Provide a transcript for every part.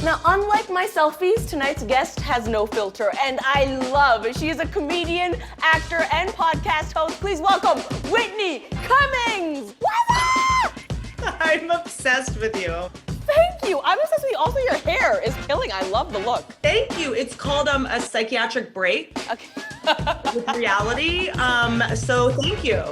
Now, unlike my selfies, tonight's guest has no filter, and I love it. She is a comedian, actor, and podcast host. Please welcome Whitney Cummings! I'm obsessed with you. Thank you. I'm obsessed with you. Also, your hair is killing. I love the look. Thank you. It's called a psychiatric break with reality. So thank you.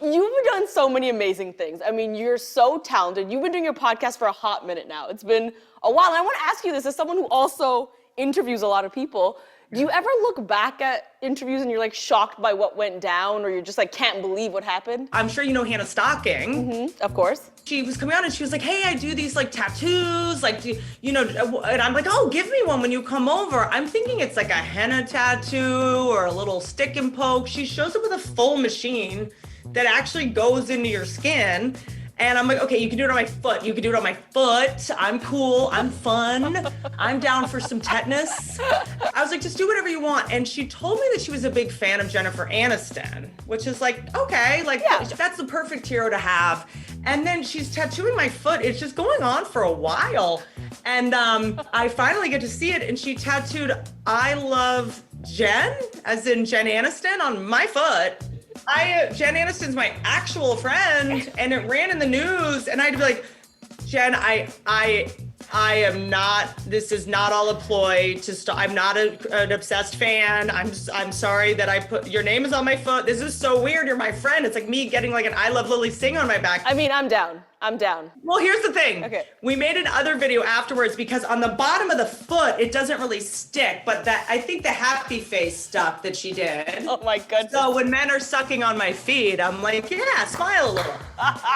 You've done so many amazing things. I mean, you're so talented. You've been doing your podcast for a hot minute now. It's been a while. And I want to ask you this as someone who also interviews a lot of people. Do you ever look back at interviews and you're like shocked by what went down, or you're just like can't believe what happened? I'm sure you know Hannah Stocking. Mm-hmm, of course. She was coming on and she was like, hey, I do these like tattoos, like, and I'm like, oh, give me one when you come over. I'm thinking it's like a henna tattoo or a little stick and poke. She shows up with a full machine that actually goes into your skin. And I'm like, okay, you can do it on my foot. You can do it on my foot. I'm cool. I'm fun. I'm down for some tetanus. I was like, just do whatever you want. And she told me that she was a big fan of Jennifer Aniston, which is like, okay, like that's the perfect hero to have. And then she's tattooing my foot. It's just going on for a while. And I finally get to see it. And she tattooed, I love Jen, as in Jen Aniston, on my foot. Jen Aniston's my actual friend, and it ran in the news, and I had to be like, Jen, I am not, this is not all a ploy to stop. I'm not an obsessed fan. I'm sorry that I put, your name is on my foot. This is so weird. You're my friend. It's like me getting like an I Love Lily Singh on my back. I mean, I'm down. I'm down. Well, here's the thing. Okay. We made another video afterwards because on the bottom of the foot, it doesn't really stick, but I think the happy face stuff that she did. Oh my goodness. So when men are sucking on my feet, I'm like, yeah, smile a little.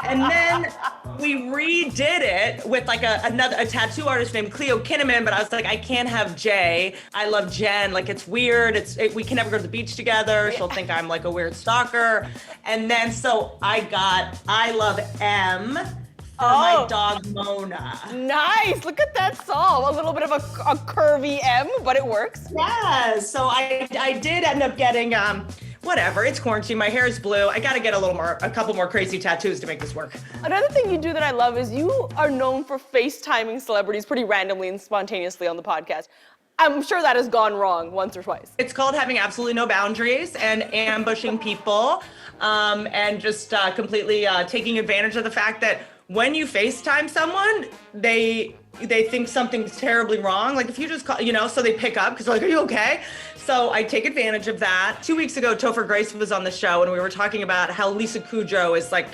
And then we redid it with like a tattoo artist named Cleo Kinnaman, but I was like, I can't have Jay. I love Jen. Like, it's weird. We can never go to the beach together. She'll think I'm like a weird stalker. And then so I got I Love M for my dog Mona. Nice. Look at that solve. A little bit of a curvy M, but it works. Yeah. So I did end up getting whatever. It's quarantine. My hair is blue. I got to get a couple more crazy tattoos to make this work. Another thing you do that I love is you are known for FaceTiming celebrities pretty randomly and spontaneously on the podcast. I'm sure that has gone wrong once or twice. It's called having absolutely no boundaries and ambushing people, and just completely taking advantage of the fact that when you FaceTime someone, they think something's terribly wrong. Like if you just call, so they pick up because they're like, are you okay? So I take advantage of that. 2 weeks ago, Topher Grace was on the show and we were talking about how Lisa Kudrow is like,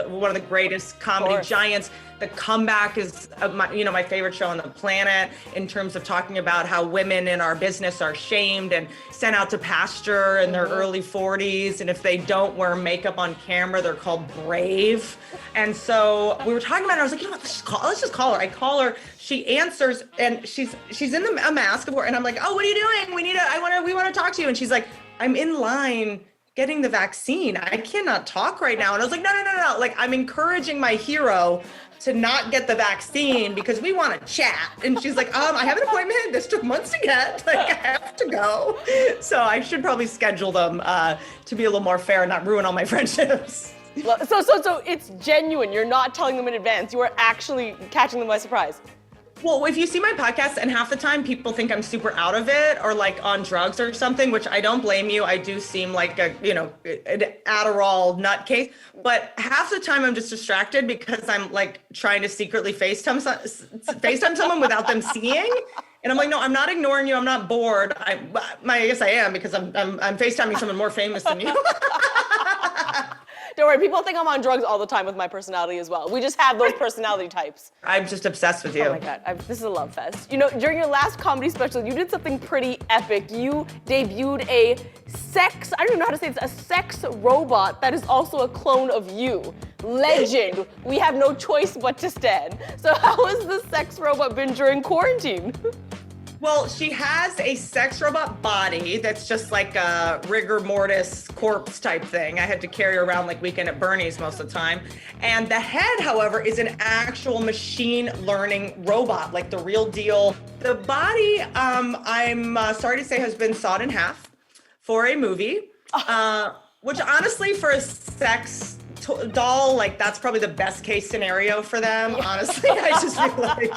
one of the greatest comedy giants. The Comeback is my favorite show on the planet in terms of talking about how women in our business are shamed and sent out to pasture in their early 40s. And if they don't wear makeup on camera, they're called brave. And so we were talking about it. I was like, let's just call her. I call her. She answers and she's in a mask of her. And I'm like, oh, what are you doing? We want to talk to you. And she's like, I'm in line getting the vaccine. I cannot talk right now. And I was like, no. Like, I'm encouraging my hero to not get the vaccine because we want to chat. And she's like, I have an appointment. This took months to get. Like, I have to go. So I should probably schedule them to be a little more fair and not ruin all my friendships. Well, so it's genuine. You're not telling them in advance. You are actually catching them by surprise. Well, if you see my podcast, and half the time people think I'm super out of it or like on drugs or something, which I don't blame you. I do seem like an Adderall nutcase, but half the time I'm just distracted because I'm like trying to secretly FaceTime someone without them seeing. And I'm like, no, I'm not ignoring you. I'm not bored. I guess I am because I'm FaceTiming someone more famous than you. Don't worry, people think I'm on drugs all the time with my personality as well. We just have those personality types. I'm just obsessed with you. Oh my God, this is a love fest. During your last comedy special, you did something pretty epic. You debuted I don't even know how to say this, a sex robot that is also a clone of you. Legend. We have no choice but to stand. So how has the sex robot been during quarantine? Well, she has a sex robot body that's just like a rigor mortis corpse type thing. I had to carry her around like Weekend at Bernie's most of the time. And the head, however, is an actual machine learning robot, like the real deal. The body, I'm sorry to say, has been sawed in half for a movie, which honestly for a sex doll, like that's probably the best case scenario for them. Honestly, I just feel like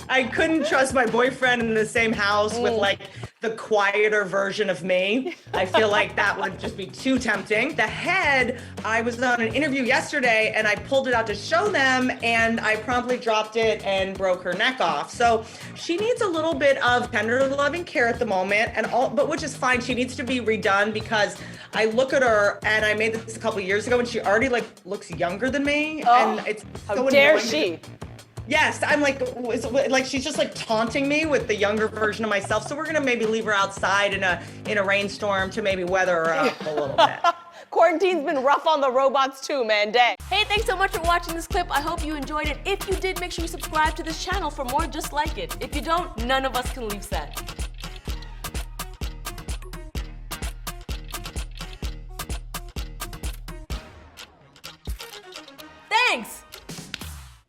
I couldn't trust my boyfriend in the same house with like the quieter version of me. I feel like that would just be too tempting. The head, I was on an interview yesterday and I pulled it out to show them and I promptly dropped it and broke her neck off. So she needs a little bit of tender loving care at the moment, but which is fine. She needs to be redone because I look at her and I made this a couple years ago and she already like looks younger than me. And it's How so dare annoying. she? Yes, I'm like she's just like taunting me with the younger version of myself. So we're gonna maybe leave her outside in a rainstorm to maybe weather her up a little bit. Quarantine's been rough on the robots too, man. Dang. Hey, thanks so much for watching this clip. I hope you enjoyed it. If you did, make sure you subscribe to this channel for more just like it. If you don't, none of us can leave set.